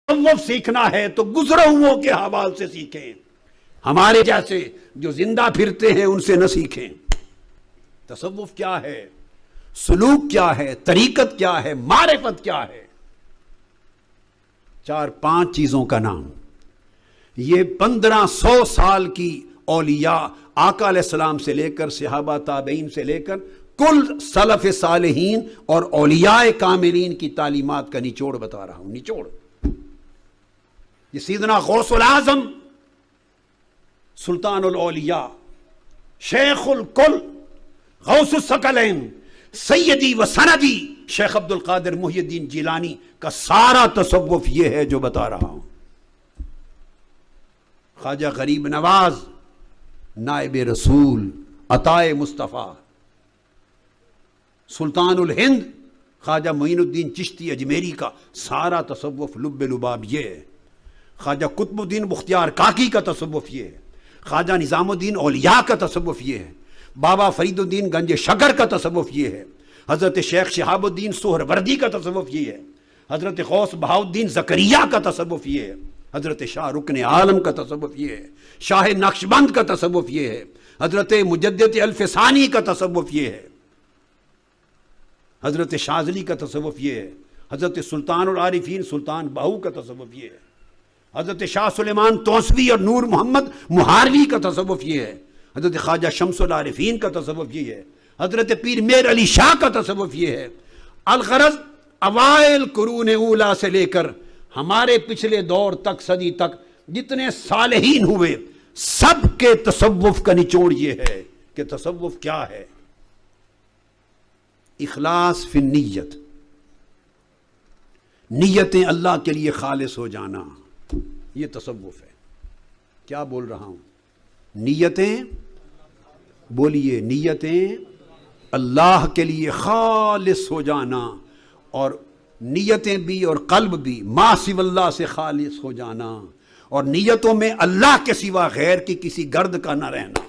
تصوف سیکھنا ہے تو گزرے ہوئوں کے حوال سے سیکھیں، ہمارے جیسے جو زندہ پھرتے ہیں ان سے نہ سیکھیں۔ تصوف کیا ہے، سلوک کیا ہے، طریقت کیا ہے، معرفت کیا ہے؟ 4-5 چیزوں کا نام۔ یہ 1500 سال کی اولیاء آقا علیہ السلام سے لے کر صحابہ تابعین سے لے کر کل سلف صالحین اور اولیاء کاملین کی تعلیمات کا نچوڑ بتا رہا ہوں، نچوڑ۔ یہ سیدنا غوث العظم، سلطان الاولیاء، شیخ الکل، غوث الثقلین، سیدی و سندی شیخ عبد القادر محی الدین جیلانی کا سارا تصوف یہ ہے جو بتا رہا ہوں۔ خواجہ غریب نواز، نائب رسول، عطائے مصطفیٰ، سلطان الہند خواجہ معین الدین چشتی اجمیری کا سارا تصوف لب لباب یہ ہے۔ خواجہ قطب الدین بختیار کاکی کا تصوف یہ ہے۔ خواجہ نظام الدین اولیاء کا تصوف یہ ہے۔ بابا فرید الدین گنج شکر کا تصوف یہ ہے۔ حضرت شیخ شہاب الدین سہروردی کا تصوف یہ ہے۔ حضرت غوث بہاؤالدین زکریا کا تصوف یہ ہے۔ حضرت شاہ رکن عالم کا تصوف یہ ہے۔ شاہ نقشبند کا تصوف یہ ہے۔ حضرت مجدد الفسانی کا تصوف یہ ہے۔ حضرت شاذلی کا تصوف یہ ہے۔ حضرت سلطان العارفین سلطان بہو کا تصوف یہ ہے۔ حضرت شاہ سلیمان توسوی اور نور محمد مہاروی کا تصوف یہ ہے۔ حضرت خواجہ شمس العارفین کا تصوف یہ ہے۔ حضرت پیر میر علی شاہ کا تصوف یہ ہے۔ الغرض اوائل قرون اولا سے لے کر ہمارے پچھلے دور تک، صدی تک جتنے صالحین ہوئے، سب کے تصوف کا نچوڑ یہ ہے کہ تصوف کیا ہے؟ اخلاص فی النیت، نیتیں اللہ کے لیے خالص ہو جانا، یہ تصوف ہے۔ کیا بول رہا ہوں؟ نیتیں، بولیے، نیتیں اللہ کے لیے خالص ہو جانا، اور نیتیں بھی اور قلب بھی ما سوی اللہ سے خالص ہو جانا، اور نیتوں میں اللہ کے سوا غیر کی کسی گرد کا نہ رہنا۔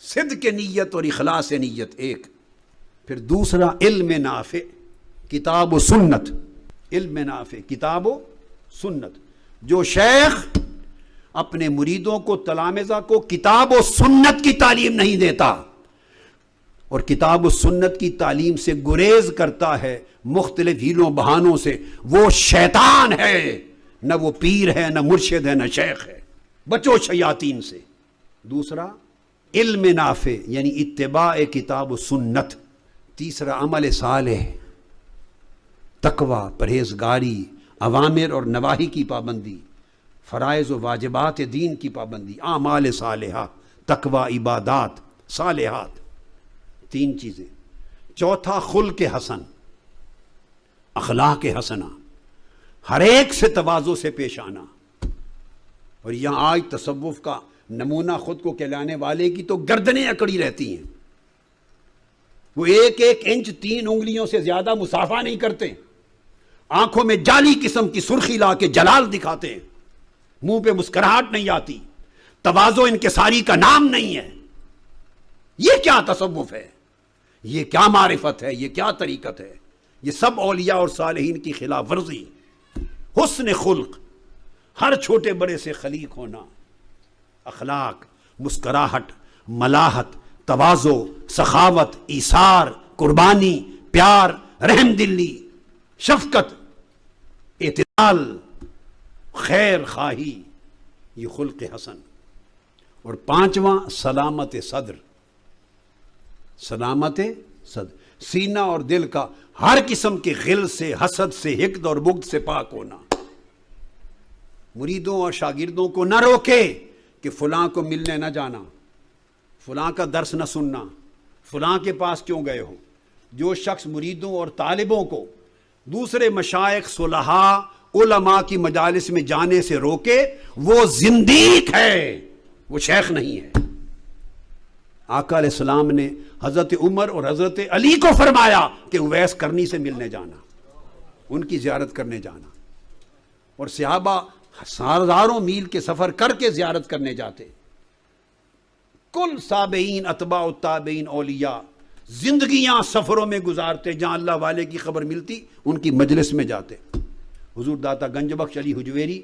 صدق نیت اور اخلاص نیت ایک۔ پھر دوسرا علم نافع، کتاب و سنت۔ علم نافع، کتاب و سنت۔ جو شیخ اپنے مریدوں کو، تلامذہ کو کتاب و سنت کی تعلیم نہیں دیتا اور کتاب و سنت کی تعلیم سے گریز کرتا ہے مختلف ہیلوں بہانوں سے، وہ شیطان ہے، نہ وہ پیر ہے، نہ مرشد ہے، نہ شیخ ہے۔ بچو شیاطین سے۔ دوسرا علم نافع یعنی اتباع کتاب و سنت۔ تیسرا عمل صالح، تقوی، پرہیزگاری، اوامر اور نواہی کی پابندی، فرائض و واجبات دین کی پابندی، اعمال صالحہ، تقوی، عبادات صالحات، 3 چیزیں۔ چوتھا خلق حسن، اخلاق حسنہ، ہر ایک سے تواضع سے پیش آنا۔ اور یہاں آج تصوف کا نمونہ خود کو کہلانے والے کی تو گردنیں اکڑی رہتی ہیں۔ وہ 1 انچ 3 انگلیوں سے زیادہ مسافہ نہیں کرتے، آنکھوں میں جعلی قسم کی سرخی لا کے جلال دکھاتے ہیں، منہ پہ مسکراہٹ نہیں آتی، تواضع انکساری کا نام نہیں ہے۔ یہ کیا تصوف ہے؟ یہ کیا معرفت ہے؟ یہ کیا طریقت ہے؟ یہ سب اولیاء اور صالحین کی خلاف ورزی۔ حسن خلق، ہر چھوٹے بڑے سے خلیق ہونا، اخلاق، مسکراہٹ، ملاحت، تواضع، سخاوت، ایثار، قربانی، پیار، رحم دلی، شفقت، اعتدال، خیر خواہی، یہ خلق حسن۔ اور 5واں سلامت صدر، سلامت صدر، سینہ اور دل کا ہر قسم کے غل سے، حسد سے، حقد اور بغض سے پاک ہونا۔ مریدوں اور شاگردوں کو نہ روکے کہ فلاں کو ملنے نہ جانا، فلاں کا درس نہ سننا، فلاں کے پاس کیوں گئے ہو۔ جو شخص مریدوں اور طالبوں کو دوسرے مشائخ، صلحاء، علماء کی مجالس میں جانے سے روکے، وہ زندیق ہے، وہ شیخ نہیں ہے۔ آقا علیہ السلام نے حضرت عمر اور حضرت علی کو فرمایا کہ اویس کرنی سے ملنے جانا، ان کی زیارت کرنے جانا، اور صحابہ ہزاروں میل کے سفر کر کے زیارت کرنے جاتے۔ کل تابعین، اتباع التابعین، اولیاء زندگیاں سفروں میں گزارتے، جہاں اللہ والے کی خبر ملتی ان کی مجلس میں جاتے۔ حضور داتا گنج بخش علی حجویری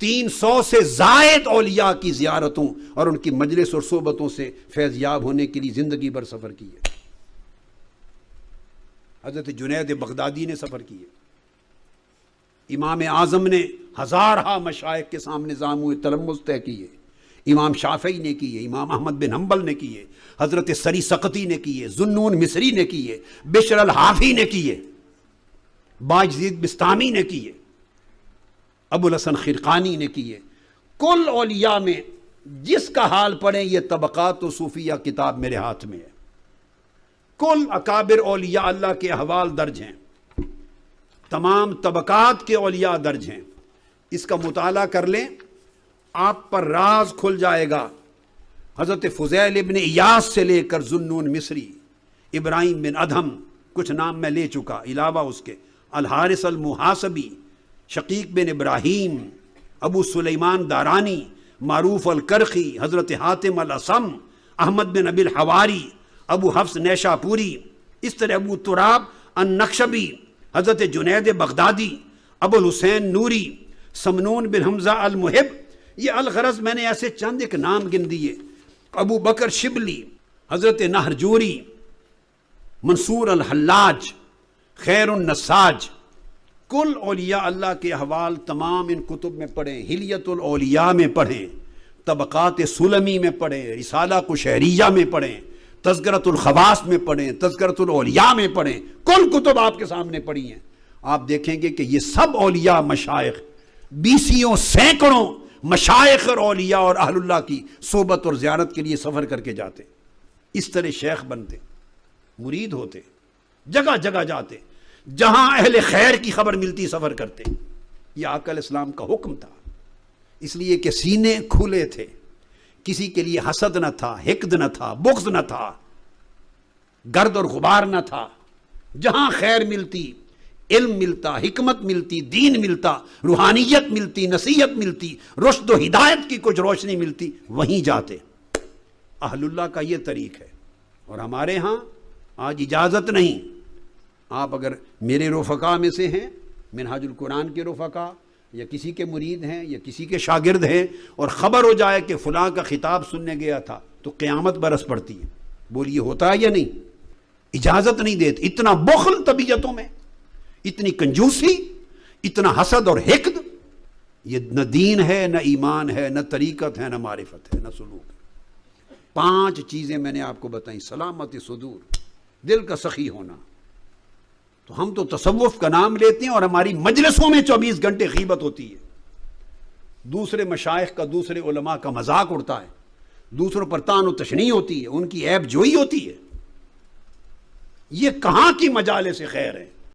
300 سے زائد اولیاء کی زیارتوں اور ان کی مجلس اور صحبتوں سے فیض یاب ہونے کے لیے زندگی بھر سفر کیے. حضرت جنید بغدادی نے سفر کیے. امام اعظم نے ہزارہ مشائخ کے سامنے زامو تلمذ طے کیے. امام شافعی نے کیے, امام احمد بن حنبل نے کیے, حضرت سری سقطی نے کیے, ذوالنون مصری نے کیے, بشر الحافی نے کیے, باجزید بستامی نے کیے, ابو الحسن خرقانی نے کیے. کل اولیاء میں جس کا حال پڑھیں, یہ طبقات و صوفیہ کتاب میرے ہاتھ میں ہے. کل اکابر اولیاء اللہ کے احوال درج ہیں, تمام طبقات کے اولیاء درج ہیں. اس کا مطالعہ کر لیں, آپ پر راز کھل جائے گا. حضرت فضیل ابن ایاس سے لے کر ذوالنون مصری, ابراہیم بن ادہم, کچھ نام میں لے چکا, علاوہ اس کے الحارث المحاسبی, شقیق بن ابراہیم, ابو سلیمان دارانی, معروف الکرخی, حضرت حاتم الاسم, احمد بن ابی الحواری, ابو حفص نیشا پوری, اس طرح ابو تراب النقشبی, حضرت جنید بغدادی, ابو الحسین نوری, سمنون بن حمزہ المحب. یہ الغرض میں نے ایسے چند ایک نام گن دیے. ابو بکر شبلی, حضرت نہرجوری, منصور الحلاج, خیر النساج. کل اولیاء اللہ کے احوال تمام ان کتب میں پڑھیں. حلیت الاولیاء میں پڑھیں, طبقات سلمی میں پڑھیں, رسالہ قشیریہ میں پڑھیں, تذکرۃ الخواص میں پڑھیں, تذکرۃ الاولیاء میں پڑھیں. کل کتب آپ کے سامنے پڑھی ہیں. آپ دیکھیں گے کہ یہ سب اولیاء مشائخ بیسیوں سینکڑوں مشائخ اور اولیاء اور اہل اللہ کی صحبت اور زیارت کے لیے سفر کر کے جاتے. اس طرح شیخ بنتے, مرید ہوتے, جگہ جگہ جاتے, جہاں اہل خیر کی خبر ملتی سفر کرتے. یہ آقا علیہ السلام کا حکم تھا, اس لیے کہ سینے کھلے تھے, کسی کے لیے حسد نہ تھا, حقد نہ تھا, بغض نہ تھا, گرد اور غبار نہ تھا. جہاں خیر ملتی, علم ملتا, حکمت ملتی, دین ملتا, روحانیت ملتی, نصیحت ملتی, رشد و ہدایت کی کچھ روشنی ملتی, وہیں جاتے. اہل اللہ کا یہ طریق ہے. اور ہمارے ہاں آج اجازت نہیں. آپ اگر میرے رفقا میں سے ہیں, منہاج القرآن کے رفقا, یا کسی کے مرید ہیں یا کسی کے شاگرد ہیں, اور خبر ہو جائے کہ فلاں کا خطاب سننے گیا تھا, تو قیامت برس پڑتی ہے. بولیے ہوتا ہے یا نہیں؟ اجازت نہیں دیتے. اتنا بخل طبیعتوں میں, اتنی کنجوسی, اتنا حسد اور حقد, یہ نہ دین ہے, نہ ایمان ہے, نہ طریقت ہے, نہ معرفت ہے, نہ سلوک ہے. 5 چیزیں میں نے آپ کو بتائیں. سلامت صدور, دل کا سخی ہونا. تو ہم تو تصوف کا نام لیتے ہیں اور ہماری مجلسوں میں 24 گھنٹے غیبت ہوتی ہے. دوسرے مشائخ کا, دوسرے علماء کا مذاق اڑتا ہے, دوسروں پر طعن و تشنیع ہوتی ہے, ان کی عیب جوئی ہوتی ہے. یہ کہاں کی مجالس خیر ہے؟